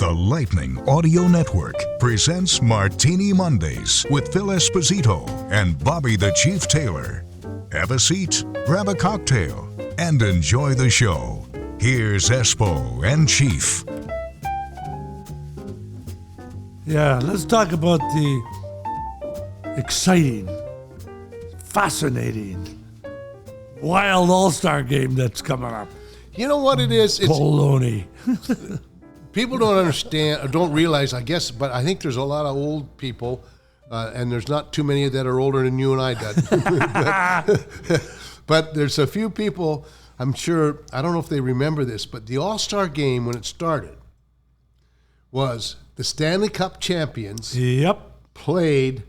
The Lightning Audio Network presents Martini Mondays with Phil Esposito and Bobby the Chief Taylor. Have a seat, grab a cocktail, and enjoy the show. Here's Espo and Chief. Yeah, let's talk about the exciting, fascinating, wild All-Star game that's coming up. You know what it is? It's Baloney. people don't understand or don't realize, I guess, but I think there's a lot of old people, and there's not too many that are older than you and I did. But there's a few people, I'm sure, I don't know if they remember this, but the All-Star game when it started was the Stanley Cup champions played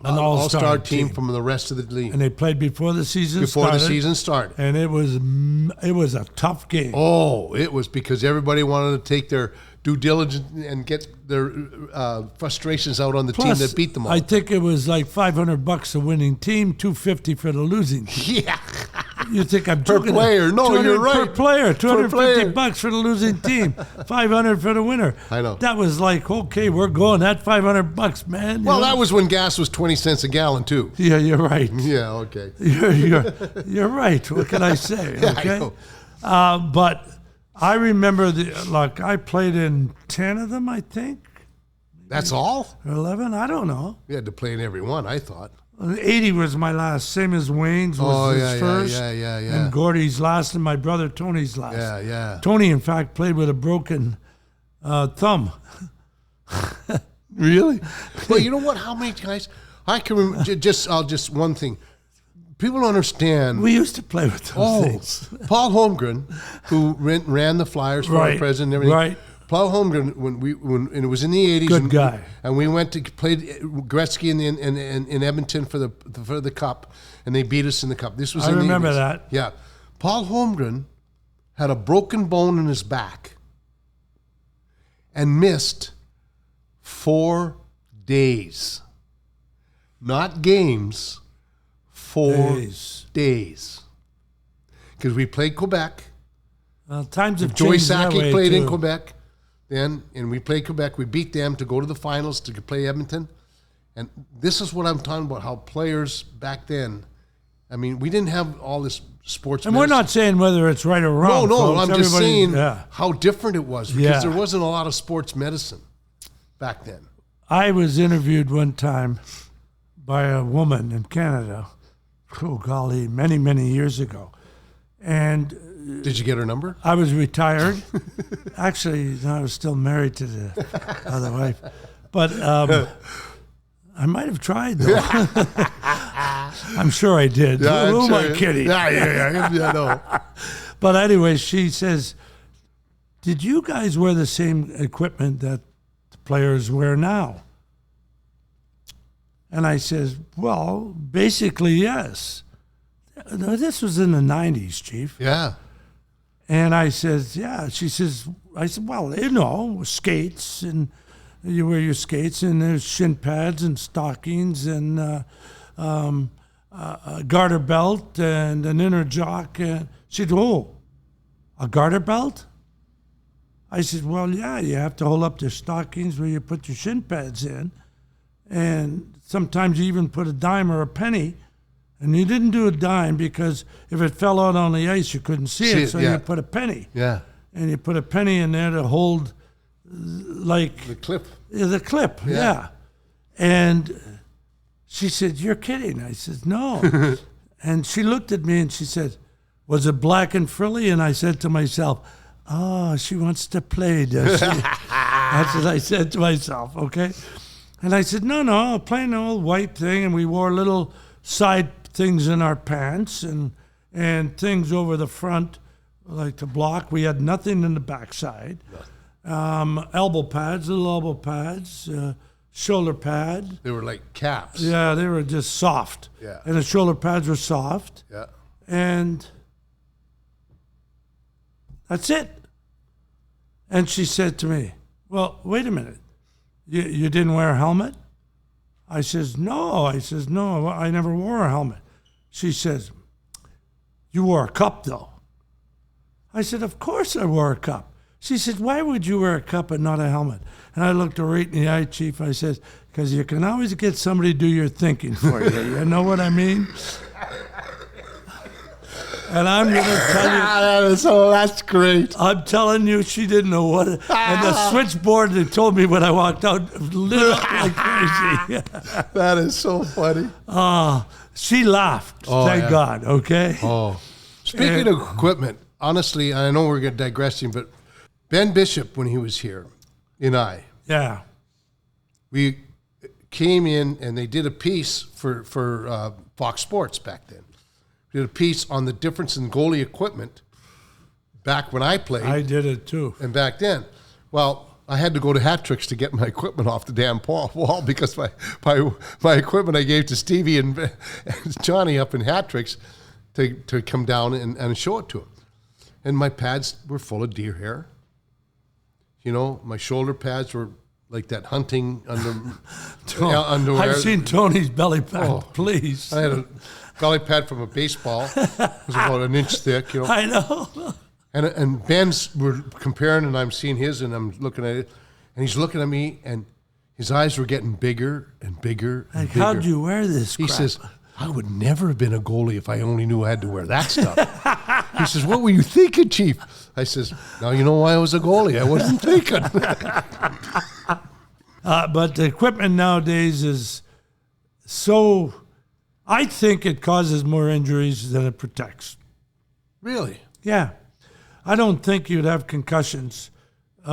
an All-Star team from the rest of the league. And they played before the season started. And it was a tough game. Oh, it was because everybody wanted to take their due diligence and get their frustrations out on the team that beat them all. I think it was like $500 the winning team, $250 for the losing team. Yeah. You think I'm per joking? player? No, you're right. Per player, $250 for the losing team, $500 for the winner. I know. That was like, okay, we're going. That $500, man. Well, that was when gas was 20 cents a gallon too. Yeah, you're right. Yeah, okay. You're right. What can I say? Okay. Yeah, I know. But I remember I played in 10 of them, I think. That's all? Or 11, I don't know. You had to play in every one, I thought. 80 was my last, same as Wayne's was his first. Yeah. And Gordy's last, and my brother Tony's last. Yeah. Tony, in fact, played with a broken thumb. Really? Well, you know what? How many guys? I can remember, just one thing. People don't understand. We used to play with those things. Paul Holmgren, who ran the Flyers for our president and everything. Right. Paul Holmgren, when it was in the 80s. Good guy. And we went to play Gretzky in Edmonton for the Cup, and they beat us in the Cup. This was in the 80s. I remember that. Yeah. Paul Holmgren had a broken bone in his back and missed 4 days. Not games, 4 days. Because we played Quebec. Times have Joey changed that way Sakic played too. in Quebec then, and we played Quebec. We beat them to go to the finals to play Edmonton. And this is what I'm talking about, how players back then, I mean, we didn't have all this sports And we're not saying whether it's right or wrong. No, folks. I'm just saying yeah. how different it was because there wasn't a lot of sports medicine back then. I was interviewed one time by a woman in Canada, oh golly, many, many years ago. And did you get her number? I was retired. Actually, I was still married to the other wife. But I might have tried, though. I'm sure I did. Yeah, Who am I kidding? Yeah, no. But anyway, she says, did you guys wear the same equipment that the players wear now? And I says, well, basically, yes. This was in the 90s, Chief. Yeah. And I says, yeah. She says, I said, well, you know, skates, and you wear your skates, and there's shin pads and stockings and a garter belt and an inner jock. And she said, oh, a garter belt? I said, well, yeah, you have to hold up the stockings where you put your shin pads in. And sometimes you even put a dime or a penny. And you didn't do a dime because if it fell out on the ice, you couldn't see it. So you put a penny. Yeah. And you put a penny in there to hold, like... The clip. The clip, yeah. And she said, you're kidding. I said, no. And she looked at me and she said, was it black and frilly? And I said to myself, oh, she wants to play, does she? That's what I said to myself, okay? And I said, no, a plain old white thing. And we wore little side things in our pants and things over the front, like to block. We had nothing in the backside. Elbow pads, little elbow pads, shoulder pad. They were like caps. Yeah, they were just soft. Yeah. And the shoulder pads were soft. Yeah. And that's it. And she said to me, well, wait a minute. You didn't wear a helmet? I says, no. I never wore a helmet. She says, you wore a cup, though. I said, of course I wore a cup. She said, why would you wear a cup and not a helmet? And I looked her right in the eye, Chief. I said, because you can always get somebody to do your thinking for you. You know what I mean? And I'm going to tell you. That's great. I'm telling you, she didn't know what. And the switchboard that told me when I walked out lit up like crazy. That is so funny. She laughed. Thank God. Okay. Oh, speaking of equipment, honestly, I know we're digressing, but Ben Bishop, when he was here, Yeah. we came in and they did a piece for Fox Sports back then. We did a piece on the difference in goalie equipment back when I played. I did it too. And back then. Well, I had to go to Hat Tricks to get my equipment off the damn wall because my equipment I gave to Stevie and Johnny up in Hat Tricks to come down and show it to him. And my pads were full of deer hair. You know, my shoulder pads were like that hunting underwear. I've seen Tony's belly pad, Oh. please. I had a belly pad from a baseball. It was about an inch thick, you know. I know. And Ben's, we're comparing, and I'm seeing his, and I'm looking at it, and he's looking at me, and his eyes were getting bigger and bigger and bigger. How'd you wear this He crap? says, I would never have been a goalie if I only knew I had to wear that stuff. He says, what were you thinking, Chief? I says, now you know why I was a goalie. I wasn't thinking. But the equipment nowadays is so, I think it causes more injuries than it protects. Really? Yeah. I don't think you'd have concussions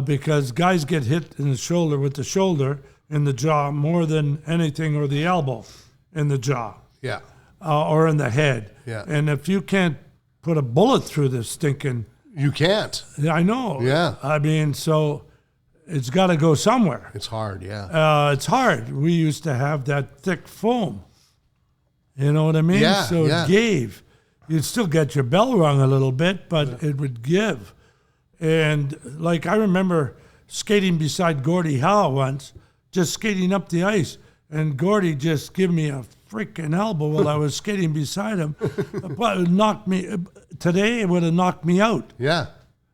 because guys get hit in the shoulder with the shoulder in the jaw more than anything, or the elbow in the jaw. Yeah. Or in the head. Yeah. And if you can't put a bullet through this stinking, You can't. I know. Yeah. I mean, so it's got to go somewhere. It's hard, yeah. It's hard. We used to have that thick foam. You know what I mean? Yeah, So yeah. it gave. You'd still get your bell rung a little bit, but it would give. And like I remember skating beside Gordie Howe once, just skating up the ice, and Gordie just gave me a freaking elbow while I was skating beside him. But it knocked me. Today it would have knocked me out. Yeah.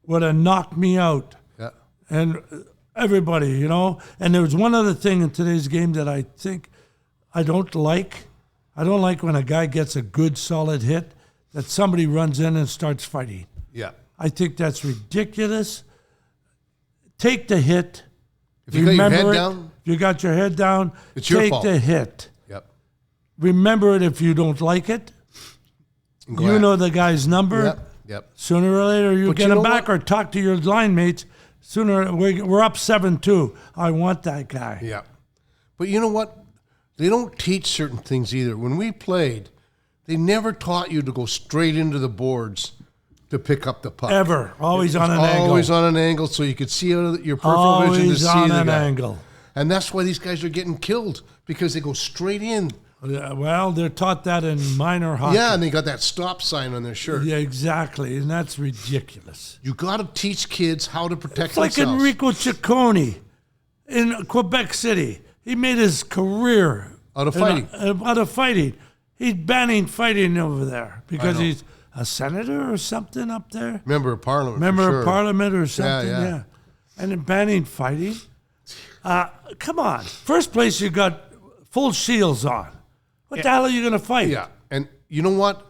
Would have knocked me out. Yeah. And everybody, you know. And there was one other thing in today's game that I think I don't like. I don't like when a guy gets a good solid hit that somebody runs in and starts fighting. Yeah. I think that's ridiculous. Take the hit. If you got your Remember head it. down, If you got your head down, It's your take fault. the hit. yep. Remember it if you don't like it. And go You at it. know the guy's number. Yep. Yep. Sooner or later, you But get you him know back what? or talk to your line mates. Sooner, we're up 7-2. I want that guy. Yeah. But you know what? They don't teach certain things either. When we played, they never taught you to go straight into the boards to pick up the puck. Ever. Always on an angle. Always on an angle, so you could see out of your peripheral vision to Always see on the an guy. angle. And that's why these guys are getting killed, because they go straight in. Yeah, well, they're taught that in minor hockey. Yeah, and they got that stop sign on their shirt. Yeah, exactly. And that's ridiculous. You got to teach kids how to protect It's like themselves. Enrico Ciccone in Quebec City. He made his career Out of fighting. Out of fighting. He's banning fighting over there because know. he's a senator or something up there. Member of Parliament. for Member sure. of Parliament or something, yeah. yeah. And then banning fighting. Come on. First place, you got full shields on. What the hell are you going to fight? Yeah, and you know what?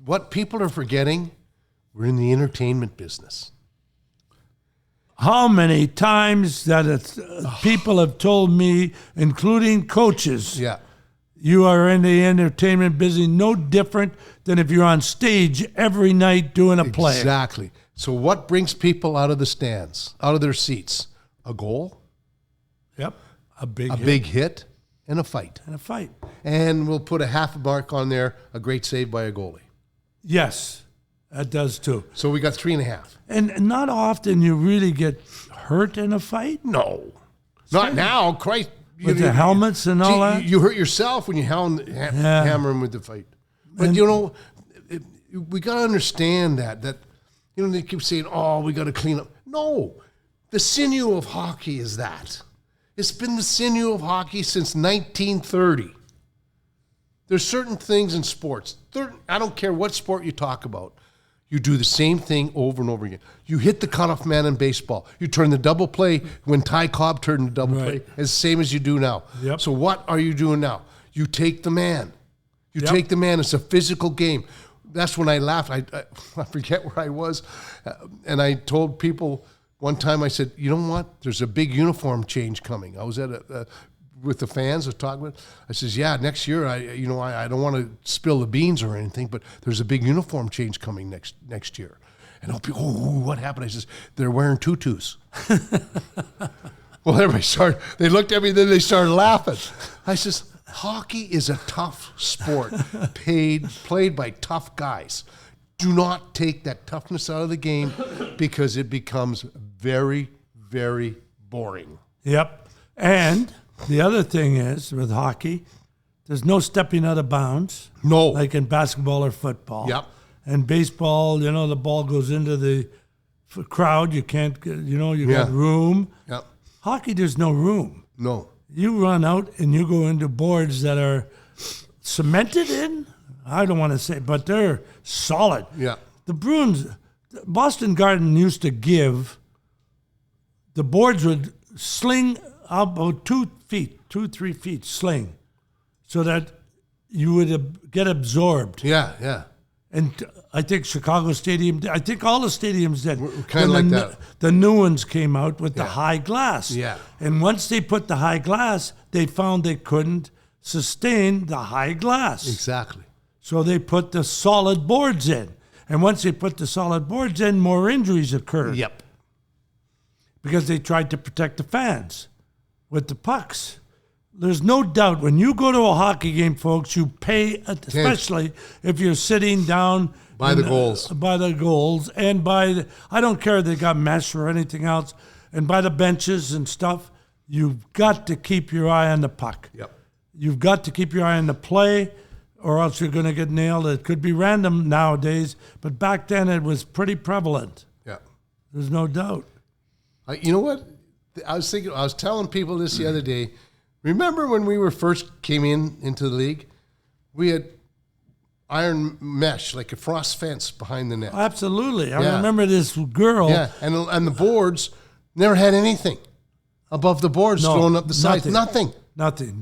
What people are forgetting, we're in the entertainment business. How many times that people have told me, including coaches, Yeah. you are in the entertainment business no different than if you're on stage every night doing a play. Exactly. So what brings people out of the stands, out of their seats? A goal, Yep. A big a hit big hit, and a fight. and a fight. And we'll put a half a mark on there, a great save by a goalie. Yes, that does too. So we got 3.5. And not often you really get hurt in a fight. No. Not now, Christ. With the helmets and all that? You hurt yourself when you hammer him with the fight. But And- you know, we got to understand that you know, they keep saying, "Oh, we got to clean up." No, the sinew of hockey is that. It's been the sinew of hockey since 1930. There's certain things in sports. I don't care what sport you talk about. You do the same thing over and over again. You hit the cutoff man in baseball. You turn the double play when Ty Cobb turned the double play, as same as you do now. Yep. So what are you doing now? You take the man. You take the man. It's a physical game. That's when I laughed. I forget where I was. And I told people one time, I said, you know what? There's a big uniform change coming. I was at with the fans, I was talking with. I says, yeah, next year, I don't want to spill the beans or anything, but there's a big uniform change coming next year. And all people, what happened? I says, they're wearing tutus. Well, everybody they looked at me, then they started laughing. I says, hockey is a tough sport, played by tough guys. Do not take that toughness out of the game because it becomes very, very boring. Yep. And the other thing is, with hockey, there's no stepping out of bounds. No. Like in basketball or football. Yep. And baseball, the ball goes into the crowd. You can't, got room. Yep. Hockey, there's no room. No. You run out and you go into boards that are cemented in. I don't want to say, but they're solid. Yeah. The Bruins, Boston Garden used to give, the boards would sling about 3 feet sling, so that you would get absorbed. Yeah, yeah. And I think Chicago Stadium, I think all the stadiums did. Kind of like that. The new ones came out with the high glass. Yeah. And once they put the high glass, they found they couldn't sustain the high glass. Exactly. So they put the solid boards in. And once they put the solid boards in, more injuries occurred. Yep. Because they tried to protect the fans with the pucks. There's no doubt when you go to a hockey game, folks, you pay, especially if you're sitting down by the goals. By the goals and I don't care if they got mesh or anything else, and by the benches and stuff, you've got to keep your eye on the puck. Yep. You've got to keep your eye on the play, or else you're going to get nailed. It could be random nowadays, but back then it was pretty prevalent. Yeah. There's no doubt. You know what? I was telling people this the other day. Remember when we came into the league? We had iron mesh, like a frost fence behind the net. Absolutely. I remember this girl. Yeah, and the boards never had anything above the boards thrown up the sides. Nothing.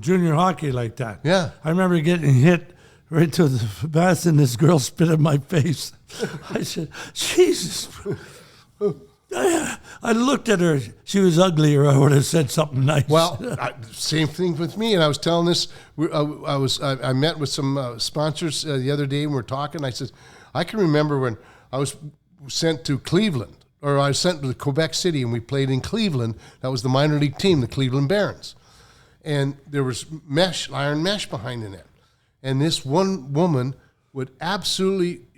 Junior hockey like that. Yeah. I remember getting hit right to the best, and this girl spit in my face. I said, Jesus. I looked at her. She was ugly, or I would have said something nice. Well, same thing with me. And I was telling this. I met with some sponsors the other day, and we were talking. I said, I can remember when I was sent to Cleveland, or I was sent to Quebec City, and we played in Cleveland. That was the minor league team, the Cleveland Barons, and there was iron mesh behind the net. And this one woman would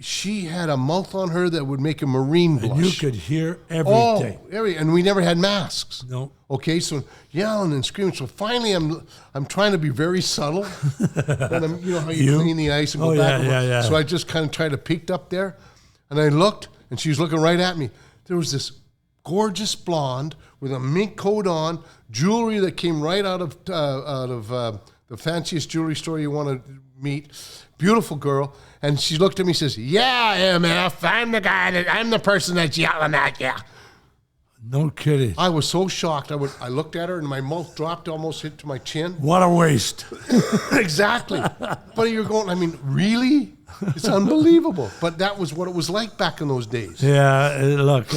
she had a mouth on her that would make a Marine blush. And you could hear everything. And we never had masks. No. Okay, so yelling and screaming. So finally, I'm trying to be very subtle. And I'm, how you clean the ice and go back. Yeah. So I just kind of tried to peek up there, and I looked, and she was looking right at me. There was this gorgeous blonde with a mink coat on, jewelry that came right out of the fanciest jewelry store you want to meet. Beautiful girl. And she looked at me and says, yeah, MF, I'm the person that's yelling at you. No kidding. I was so shocked. I looked at her and my mouth dropped, almost hit to my chin. What a waste. Exactly. But you're going, really? It's unbelievable. But that was what it was like back in those days. Yeah, look,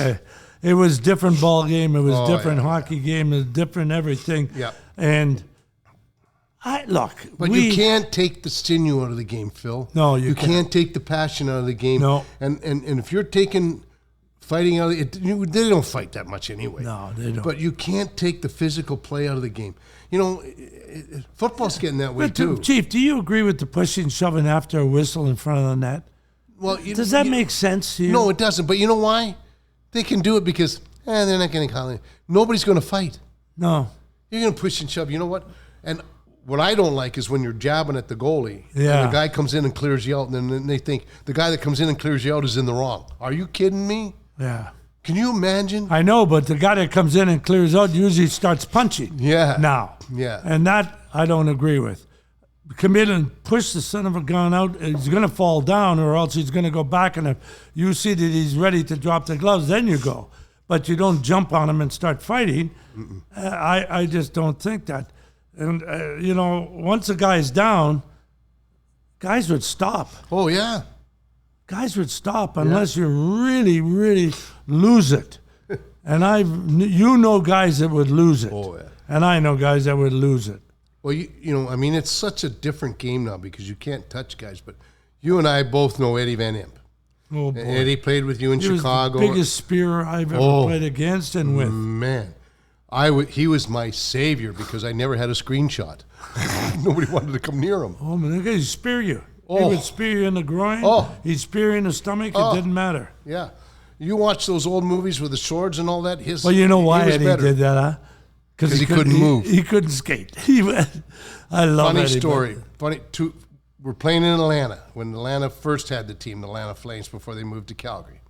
it was different ball game. It was different hockey game. It was different everything. Yeah. And But you can't take the sinew out of the game, Phil. No, you can't take the passion out of the game. No. And if you're taking fighting out of it, they don't fight that much anyway. No, they don't. But you can't take the physical play out of the game. Football's getting that way too. Chief, do you agree with the pushing, shoving after a whistle in front of the net? Well, does that make sense to you? No, it doesn't. But you know why? They can do it because they're not going to call it. Nobody's going to fight. No. You're going to push and shove. You know what? And what I don't like is when you're jabbing at the goalie, yeah, and the guy comes in and clears you out, and then they think the guy that comes in and clears you out is in the wrong. Are you kidding me? Yeah. Can you imagine? I know, but the guy that comes in and clears out usually starts punching. Yeah. Now. Yeah. And that I don't agree with. come in and push the son of a gun out, he's going to fall down, or else he's going to go back. And if you see that he's ready to drop the gloves, then you go. But you don't jump on him and start fighting. I just don't think that. And, once a guy's down, guys would stop. Oh, yeah. Guys would stop unless you really, really lose it. And guys that would lose it. Oh, yeah. And I know guys that would lose it. Well, it's such a different game now because you can't touch guys. But you and I both know Eddie Van Imp. Oh, boy. Eddie played with you in Chicago. He was the biggest spearer I've ever played against and with. Man, he was my savior because I never had a screenshot. Nobody wanted to come near him. Oh, man, that guy would spear you. Oh. He would spear you in the groin. Oh. He'd spear you in the stomach. It didn't matter. Yeah. You watch those old movies with the swords and all that? Well, you know why Eddie did that, huh? Because he couldn't move. He couldn't skate. I love Funny Eddie. story. We're playing in Atlanta when Atlanta first had the team, the Atlanta Flames, before they moved to Calgary.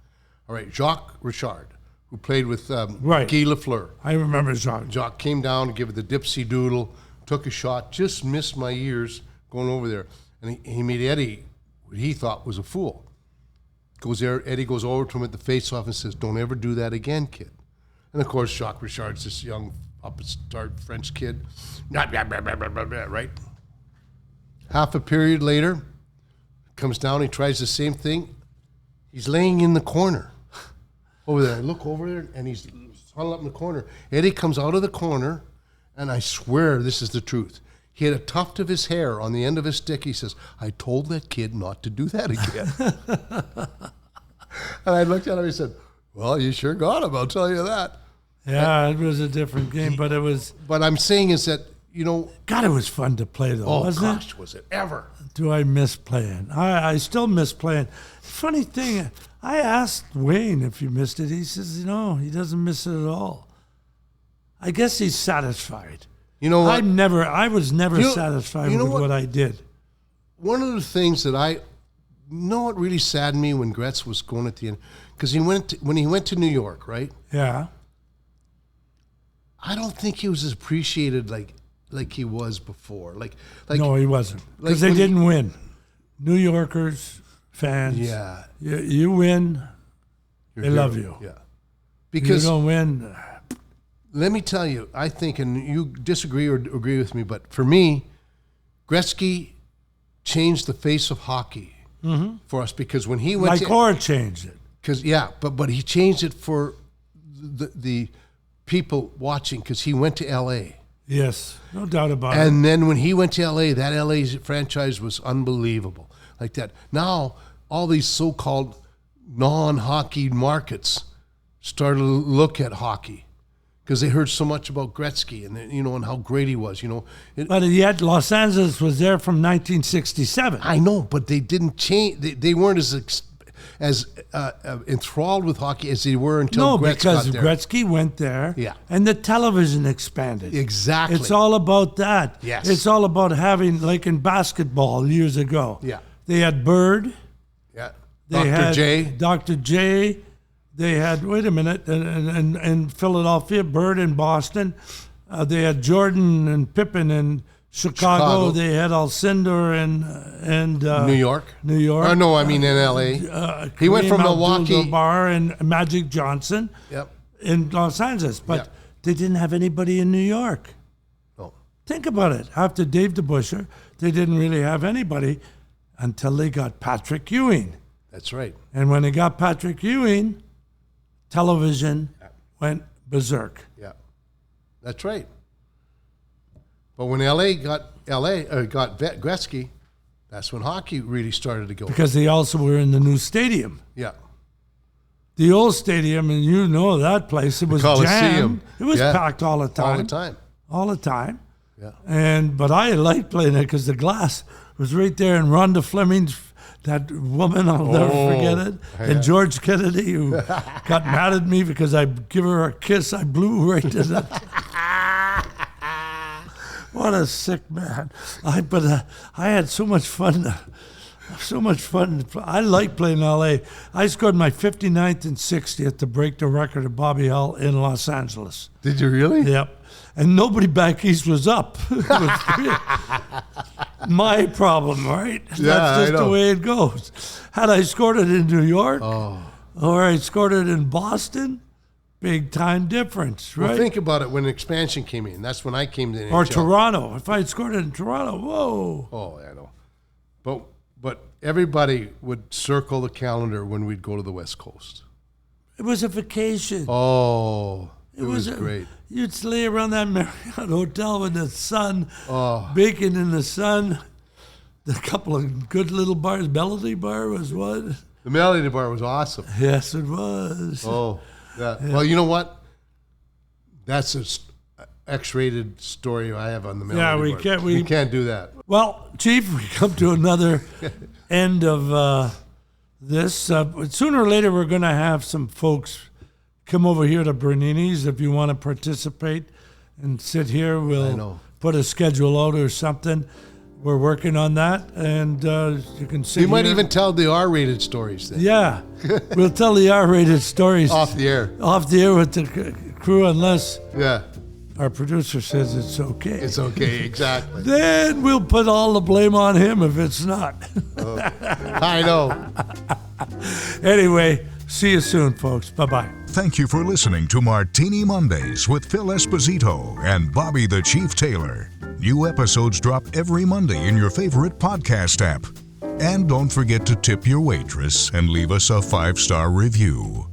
All right, Jacques Richard, who played with Guy Lafleur. I remember Jacques. Jacques came down to give it the dipsy doodle, took a shot, just missed my ears going over there. And he made Eddie, what he thought was a fool. Eddie goes over to him at the face-off and says, "Don't ever do that again, kid." And of course, Jacques Richard's this young upstart French kid. Right? Half a period later, comes down, he tries the same thing. He's laying in the corner over there. I look over there, and he's huddled up in the corner. Eddie comes out of the corner, and I swear this is the truth. He had a tuft of his hair on the end of his stick. He says, "I told that kid not to do that again." And I looked at him and said, "Well, you sure got him, I'll tell you that." Yeah, it was a different game, but it was... But I'm saying is that, God, it was fun to play, though, wasn't it? Was it ever. Do I miss playing? I still miss playing. Funny thing, I asked Wayne if he missed it. He says, no, he doesn't miss it at all. I guess he's satisfied. You know what? I was never satisfied with what I did. One of the things that what really saddened me when Gretz was going at the end, because when he went to New York, right? Yeah. I don't think he was as appreciated like he was before. No, he wasn't, because they didn't win. New Yorkers, fans. Yeah. You win, they love you. Yeah. Because you don't win. Let me tell you, I think, and you disagree or agree with me, but for me, Gretzky changed the face of hockey for us because when he went Or changed it. But he changed it for the people watching because he went to L.A. Yes, no doubt about it. And then when he went to L.A., that L.A. franchise was unbelievable. Like that. Now, all these so-called non-hockey markets started to look at hockey because they heard so much about Gretzky and and how great he was. But yet, Los Angeles was there from 1967. I know, but they didn't change. They weren't as enthralled with hockey as they were until Gretzky got there. Gretzky went there. Yeah. And the television expanded. Exactly. It's all about that. Yes. It's all about having, like in basketball years ago. Yeah. They had Bird. Yeah. They had J. Dr. J. They had, in Philadelphia, Bird in Boston. They had Jordan and Pippen in Chicago. They had Alcindor and New York. Or no, I mean in L.A. He went from Milwaukee. Abdul-Jabbar and Magic Johnson in Los Angeles. But they didn't have anybody in New York. No. Think about it. After Dave DeBusschere, they didn't really have anybody until they got Patrick Ewing. That's right. And when they got Patrick Ewing, television went berserk. Yeah, that's right. But when LA got Gretzky, that's when hockey really started to go. Because they also were in the new stadium. Yeah. The old stadium, and you know that place, it was jammed. It was packed all the time. All the time. All the time. Yeah. But I liked playing it because the glass was right there, and Rhonda Fleming's, that woman, I'll never forget it. Yeah. And George Kennedy, who got mad at me because I give her a kiss, I blew right to that. What a sick man. I had so much fun. So much fun. I like playing LA. I scored my 59th and 60th to break the record of Bobby Hull in Los Angeles. Did you really? Yep. And nobody back east was up. It was my problem, right? Yeah, That's just I know. the way it goes. Had I scored it in New York or I scored it in Boston, big time difference, right? Well, think about it when expansion came in. That's when I came to the NHL. Or Toronto. If I had scored it in Toronto, whoa. Oh, I know. But everybody would circle the calendar when we'd go to the West Coast. It was a vacation. Oh, it was great. You'd lay around that Marriott hotel with the sun, Oh. baking in the sun. A couple of good little bars. Melody Bar was one. The Melody Bar was awesome. Yes, it was. Oh, yeah. Well, you know what? That's an X-rated story I have on the Melody Bar. We can't do that. Well, Chief, we come to another end of this. Sooner or later, we're going to have some folks come over here to Bernini's if you want to participate and sit here. We'll put a schedule out or something. We're working on that, and you can see. We might even tell the R-rated stories then. Yeah, we'll tell the R-rated stories Off the air. Off the air with the crew, unless Yeah, our producer says it's okay. it's okay, exactly. Then we'll put all the blame on him if it's not. I know. Anyway, see you soon, folks. Bye-bye. Thank you for listening to Martini Mondays with Phil Esposito and Bobby the Chief Taylor. New episodes drop every Monday in your favorite podcast app. And don't forget to tip your waitress and leave us a 5-star review.